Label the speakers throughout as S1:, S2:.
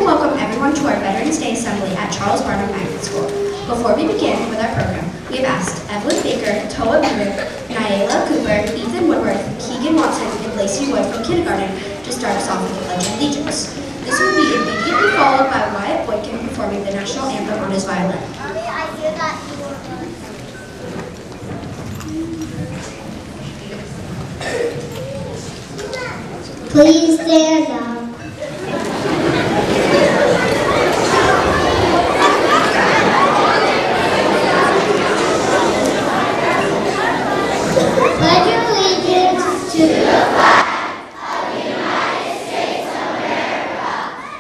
S1: welcome everyone to our Veterans Day Assembly at Charles Barnum Magnet School. Before we begin with our program, we have asked Evelyn Baker, Toa Bennett, Nyala Cooper, Ethan Woodworth, Keegan Watson, and Lacey Wood from kindergarten to start us off with the Pledge of Allegiance. This will be immediately followed by Wyatt Boykin performing the national anthem on his violin.
S2: I hear that. Please stand up. Pledge allegiance to the flag of the United States of America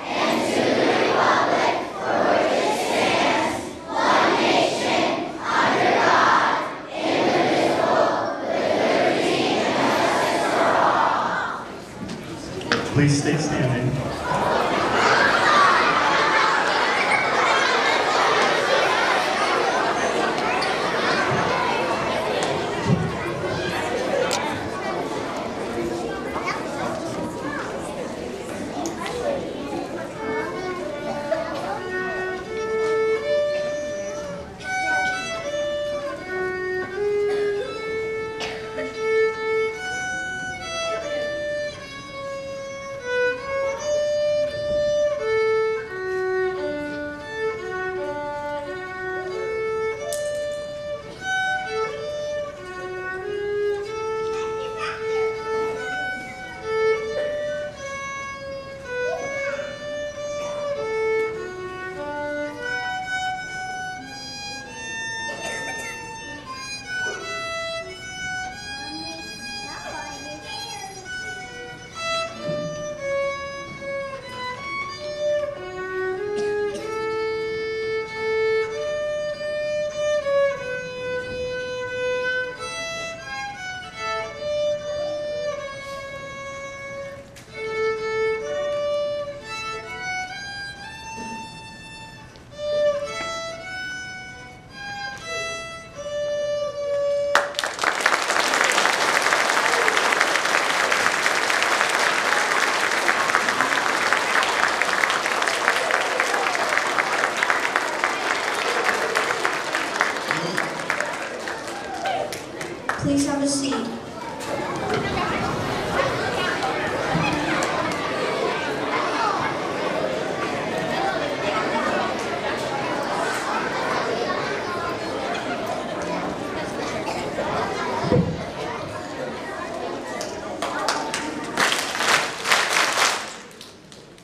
S2: and to the republic for which it stands, one nation, under God, indivisible, with liberty and justice for all.
S3: Please stay standing.
S1: Please have a seat.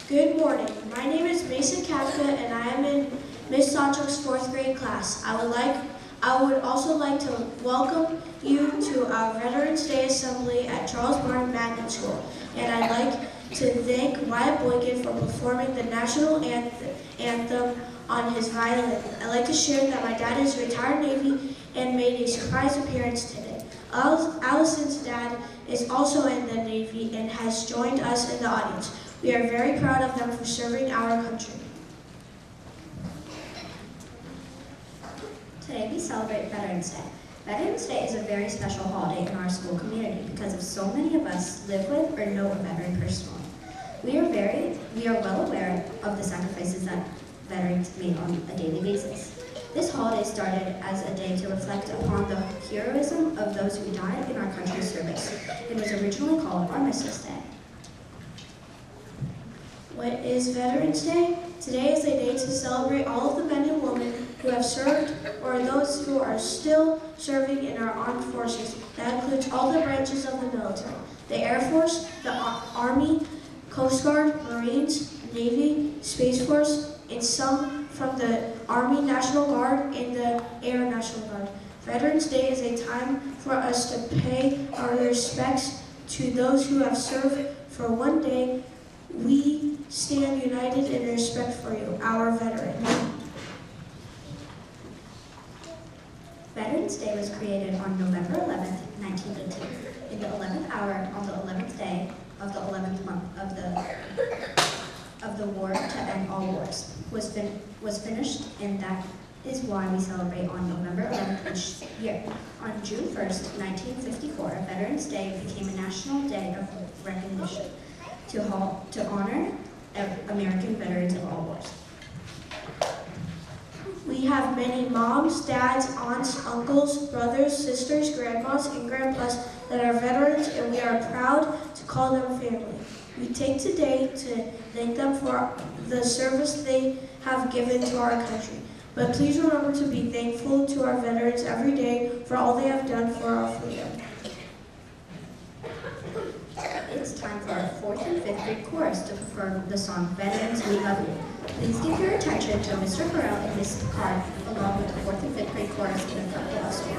S1: Good morning. My name is Mason Kafka and I am in Miss Sanchok's 4th grade class. I would also like to welcome you to our Veterans Day Assembly at Charles Barnum Magnet School. And I'd like to thank Wyatt Boykin for performing the national anthem on his violin. I'd like to share that my dad is retired Navy and made a surprise appearance today. Allison's dad is also in the Navy and has joined us in the audience. We are very proud of them for serving our country. Today we celebrate Veterans Day. Veterans Day is a very special holiday in our school community because of so many of us live with or know a veteran personally. We are well aware of the sacrifices that veterans make on a daily basis. This holiday started as a day to reflect upon the heroism of those who died in our country's service. It was originally called Armistice Day. What is Veterans Day? Today is a day to celebrate all of the men and women who have served or those who are still serving in our armed forces. That includes all the branches of the military: the Air Force, the Army, Coast Guard, Marines, Navy, Space Force, and some from the Army National Guard and the Air National Guard. Veterans Day is a time for us to pay our respects to those who have served for one day. We stand united in respect for you, our veterans. Veterans Day was created on November 11th, 1918, in the 11th hour on the 11th day of the 11th month of the war to end all wars was finished, and that is why we celebrate on November 11th each year. On June 1st, 1954, Veterans Day became a national day of recognition to honor
S3: American veterans of all wars.
S1: We have many moms, dads, aunts, uncles, brothers, sisters, grandmas, and grandpas that are veterans, and we are proud to call them family. We take today to thank them for the service they have given to our country. But please remember to be thankful to our veterans every day for all they have done for our freedom.
S3: It's time for our 4th and 5th grade chorus to perform the song Veterans We Love You. Please give your attention to Mr. Burrell and Ms. Carr along with the 4th and 5th grade chorus in the front of the school.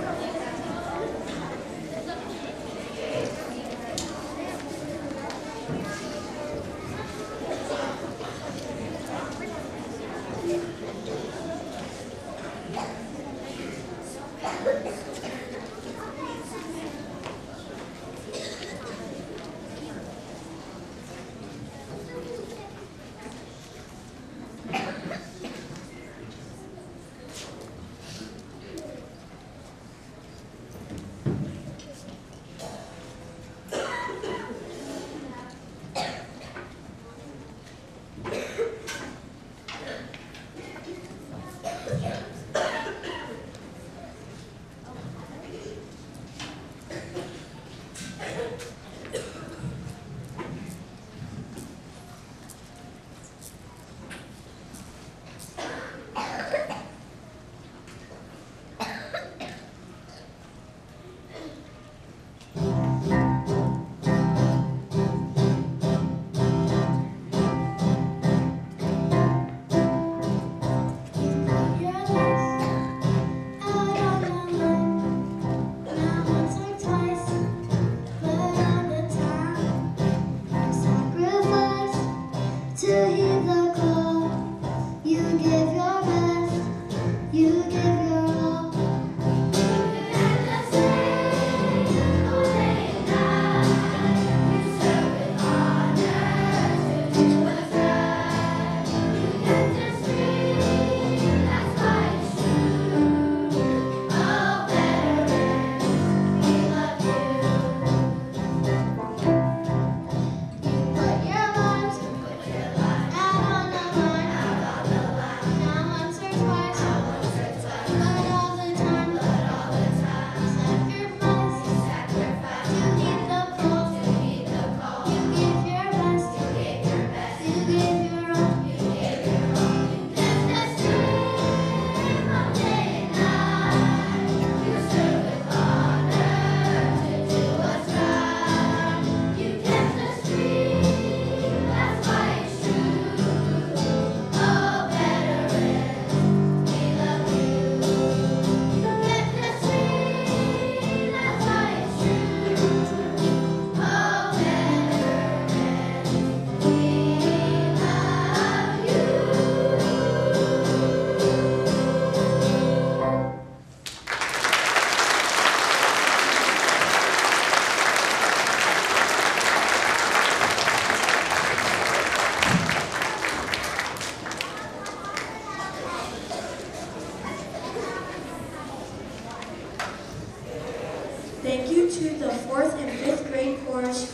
S1: Thank you to the 4th and 5th grade chorus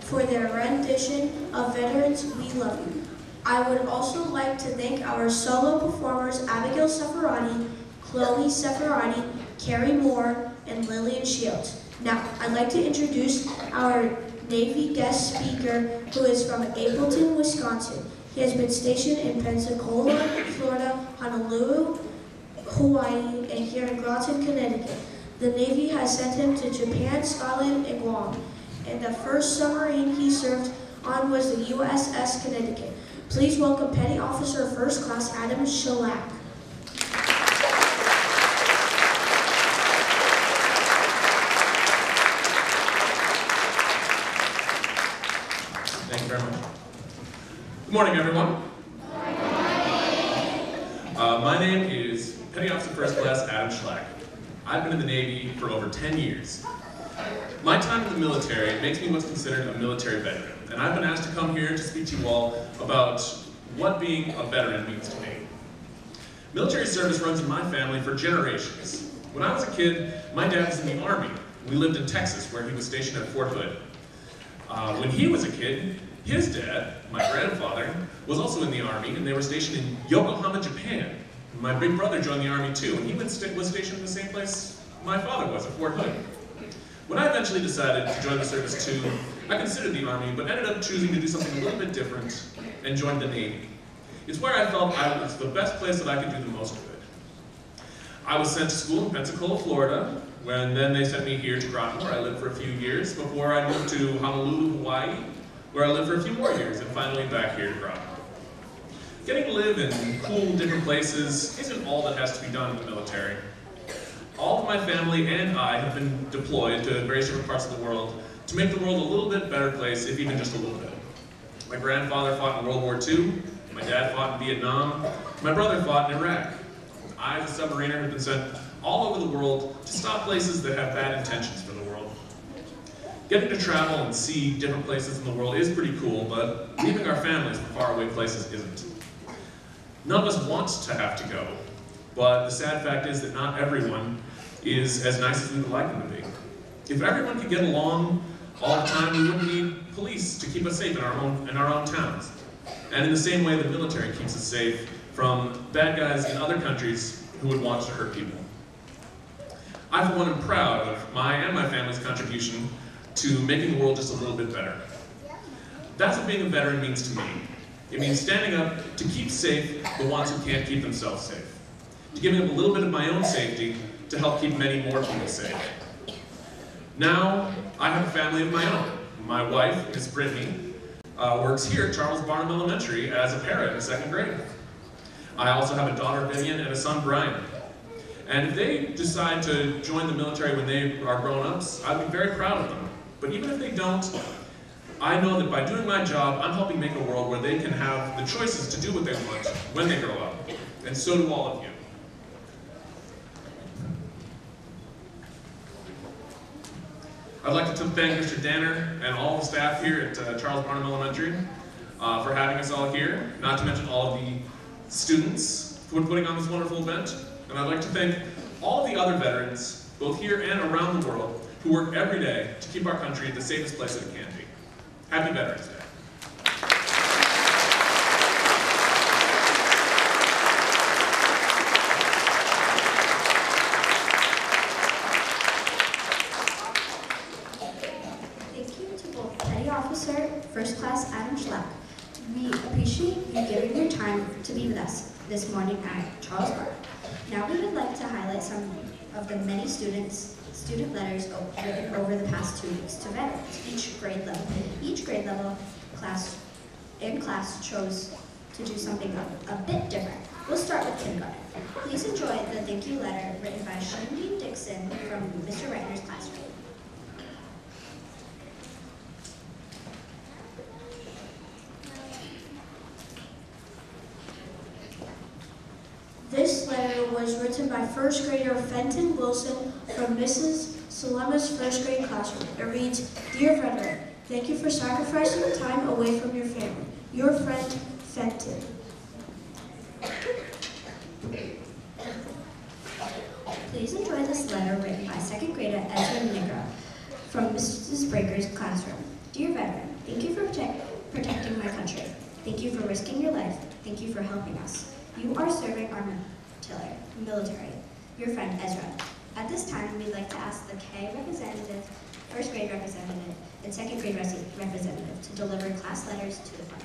S1: for their rendition of Veterans We Love You. I would also like to thank our solo performers Abigail Seferati, Chloe Seferati, Carrie Moore, and Lillian Shields. Now, I'd like to introduce our Navy guest speaker who is from Appleton, Wisconsin. He has been stationed in Pensacola, Florida, Honolulu, Hawaii, and here in Groton, Connecticut. The Navy has sent him to Japan, Scotland, and Guam, and the first submarine he served on was the USS Connecticut. Please welcome Petty Officer First Class Adam Shellac.
S4: Thank you very much. Good morning, everyone. My name is Petty Officer First Class Adam Shellac. I've been in the Navy for over 10 years. My time in the military makes me what's considered a military veteran, and I've been asked to come here to speak to you all about what being a veteran means to me. Military service runs in my family for generations. When I was a kid, my dad was in the Army. We lived in Texas, where he was stationed at Fort Hood. When he was a kid, his dad my grandfather was also in the Army, and they were stationed in Yokohama, Japan. My big brother joined the Army too, and he was stationed in the same place my father was, at Fort Hood. When I eventually decided to join the service too, I considered the Army, but ended up choosing to do something a little bit different and joined the Navy. It's where I felt I was the best place that I could do the most good. I was sent to school in Pensacola, Florida, and then they sent me here to Groton, where I lived for a few years, before I moved to Honolulu, Hawaii, where I lived for a few more years, and finally back here to Groton. Getting to live in cool, different places isn't all that has to be done in the military. All of my family and I have been deployed to various different parts of the world to make the world a little bit better place, if even just a little bit. My grandfather fought in World War II, my dad fought in Vietnam, my brother fought in Iraq. I, as a submariner, have been sent all over the world to stop places that have bad intentions for the world. Getting to travel and see different places in the world is pretty cool, but leaving our families for faraway places isn't. None of us want to have to go, but the sad fact is that not everyone is as nice as we would like them to be. If everyone could get along all the time, we wouldn't need police to keep us safe in our own towns. And in the same way, the military keeps us safe from bad guys in other countries who would want to hurt people. I, for one, am proud of my and my family's contribution to making the world just a little bit better. That's what being a veteran means to me. It means standing up to keep safe the ones who can't keep themselves safe, to giving up a little bit of my own safety to help keep many more people safe. Now, I have a family of my own. My wife, Miss Brittany, works here at Charles Barnum Elementary as a para in the 2nd grade. I also have a daughter, Vivian, and a son, Brian. And if they decide to join the military when they are grown-ups, I'd be very proud of them. But even if they don't, I know that by doing my job, I'm helping make a world where they can have the choices to do what they want when they grow up. And so do all of you. I'd like to thank Mr. Danner and all the staff here at Charles Barnum Elementary for having us all here, not to mention all of the students for putting on this wonderful event. And I'd like to thank all of the other veterans, both here and around the world, who work every day to keep our country the safest place that it can be. Happy Veterans Day.
S3: Thank you to both Petty Officer, First Class Adam Schleck. We appreciate you giving your time to be with us this morning at Charles Barnum. Now we would like to highlight some of the many student letters written over the past 2 weeks to veterans. Each grade level class chose to do something a bit different. We'll start with kindergarten. Please enjoy the thank you letter written by Shandy Dixon from Mr. Reitner's classroom.
S1: This letter was written by first grader Fenton Wilson from Mrs. Salema's first grade classroom. It reads, Dear Veteran, thank you for sacrificing time away from your family. Your friend, Fenton.
S3: Please enjoy this letter written by second grader Ezra Nigra from Mrs. Breaker's classroom. Dear Veteran, thank you for protecting my country. Thank you for risking your life. Thank you for helping us. You are serving our military. Your friend Ezra. At this time, we'd like to ask the K representative, first grade representative, and second grade representative to deliver class letters to the front.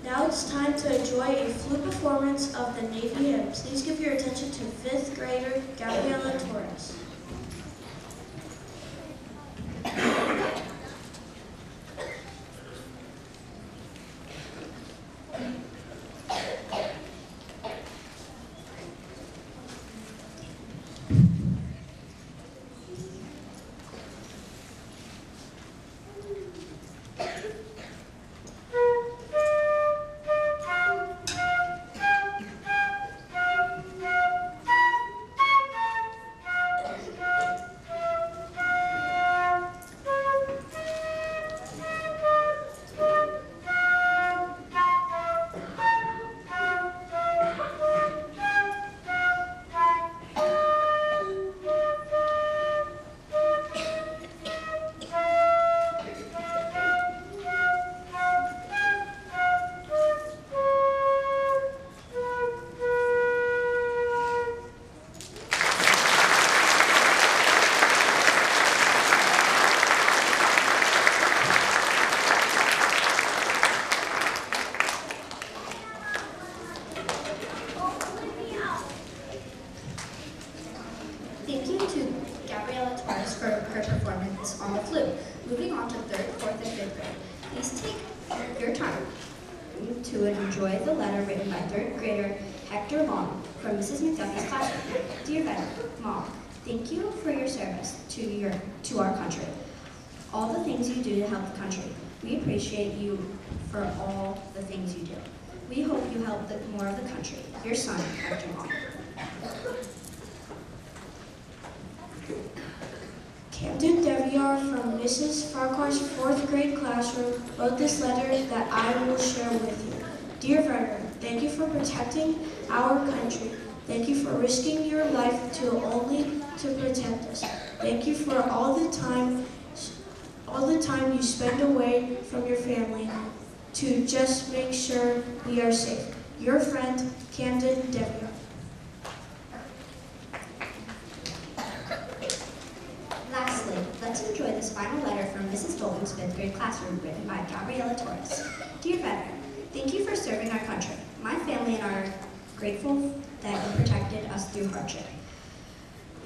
S1: Now it's time to enjoy a flute performance of the Navy hymn. Please give your attention to 5th grader Gabriela Torres.
S3: Thank you to Gabriela Torres for her performance on the flute. Moving on to 3rd, 4th, and 5th grade. Please take your time to enjoy the letter written by 3rd grader Hector Long from Mrs. McDuffie's classroom. Dear veteran, Mom, thank you for your service to our country. All the things you do to help the country. We appreciate you for all the things you do. We hope you help more of the country. Your son, Hector Long.
S1: Camden Deviar from Mrs. Farquhar's 4th grade classroom wrote this letter that I will share with you. Dear veteran, thank you for protecting our country. Thank you for risking your life only to protect us. Thank you for all the time you spend away from your family to just make sure we are safe. Your friend, Camden Deviar.
S3: Lastly, let's enjoy this final letter from Mrs. Bolton's 5th grade classroom written by Gabriela Torres. Dear veteran, thank you for serving our country. My family and I are grateful that you protected us through hardship.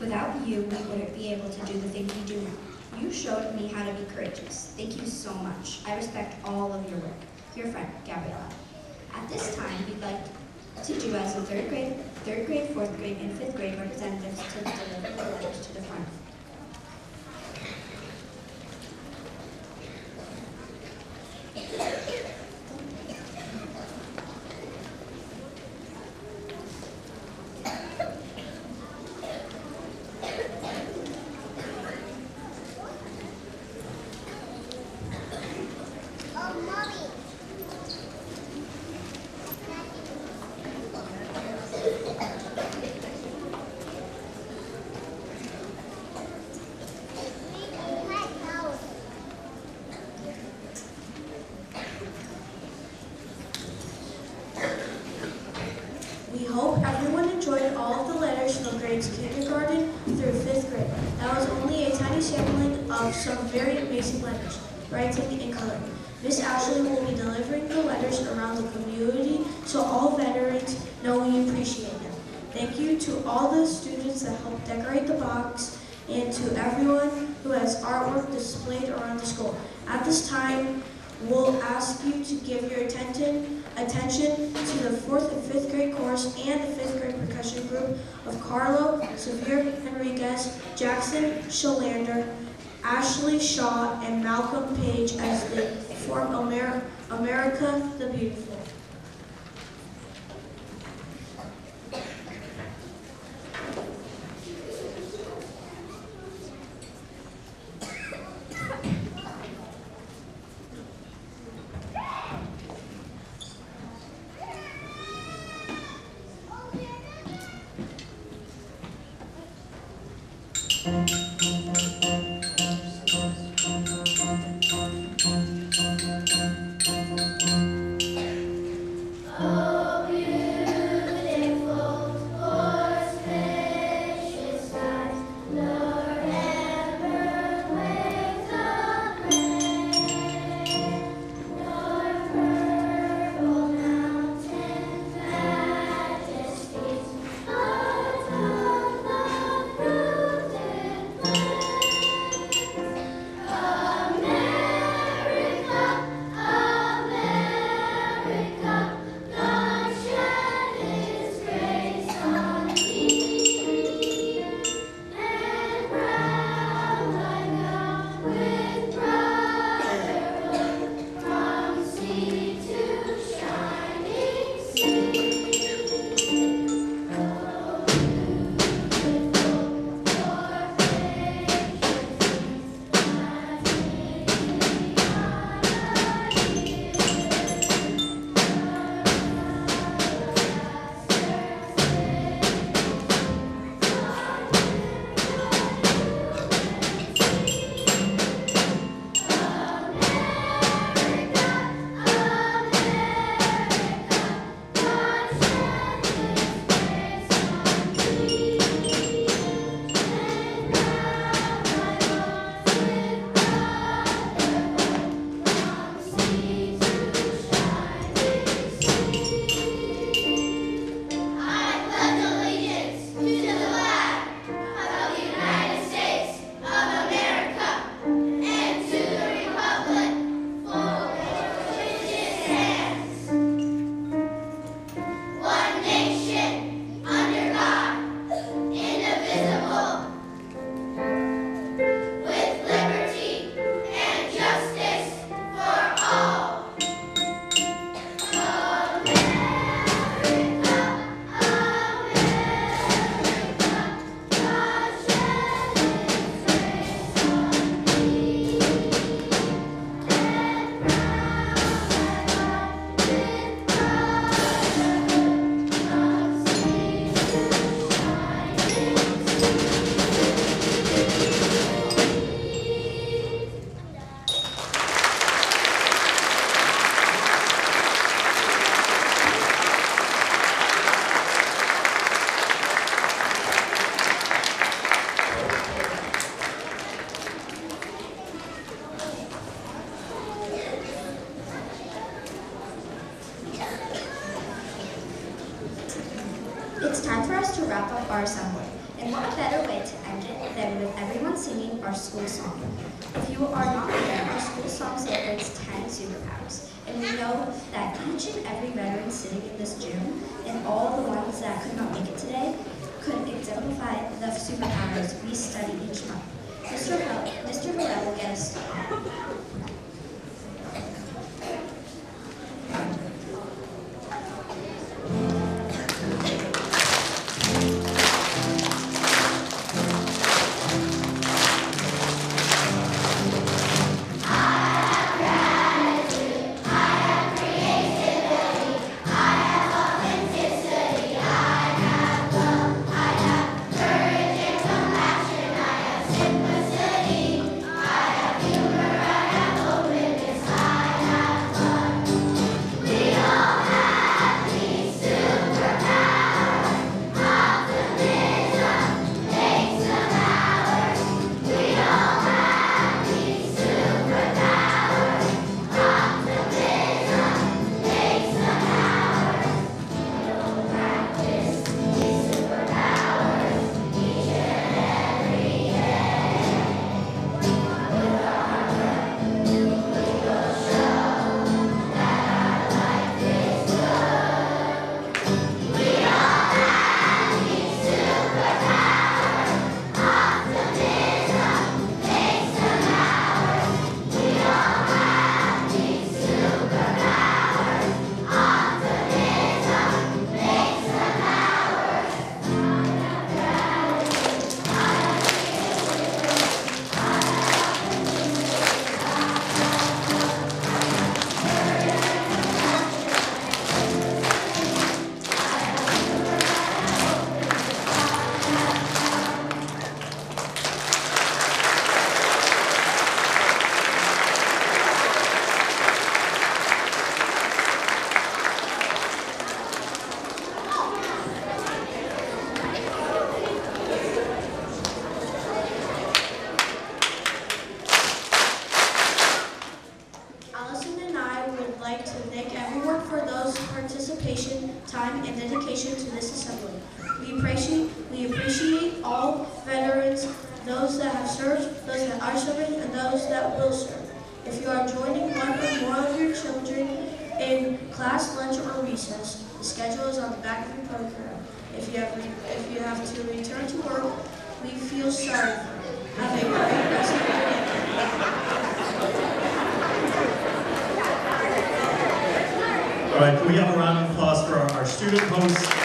S3: Without you, we wouldn't be able to do the things we do now. You showed me how to be courageous. Thank you so much. I respect all of your work. Your friend, Gabriela. At this time, we'd like to do as the 3rd grade, 4th grade, and 5th grade representatives to deliver the letters to the front.
S1: We hope everyone enjoyed all of the letters from grades kindergarten through 5th grade. That was only a tiny sampling of some very amazing letters, writing and coloring. Miss Ashley will be delivering the letters around the community so all veterans know we appreciate them. Thank you to all the students that helped decorate the box and to everyone who has artwork displayed around the school. At this time, we'll ask you to give your attention to the 4th and 5th grade chorus and the 5th grade percussion group of Carlo Xavier Henriquez, Jackson Shalander, Ashley Shaw, and Malcolm Page as they form America the Beautiful.
S3: And what better way to end it than with everyone singing our school song. If you are not aware, our school song celebrates 10 superpowers. And we know that each and every veteran sitting in this gym, and all the ones that could not make it today, could exemplify the superpowers we study each month. Mr. Hillel will get us started.
S1: Time and dedication to this assembly. We appreciate all veterans, those that have served, those that are serving, and those that will serve. If you are joining one or more of your children in class, lunch, or recess, the schedule is on the back of your program. If you have to return to work, we feel sorry for you. Have a great rest of your day.
S5: All right, can we have a round of applause for our student hosts?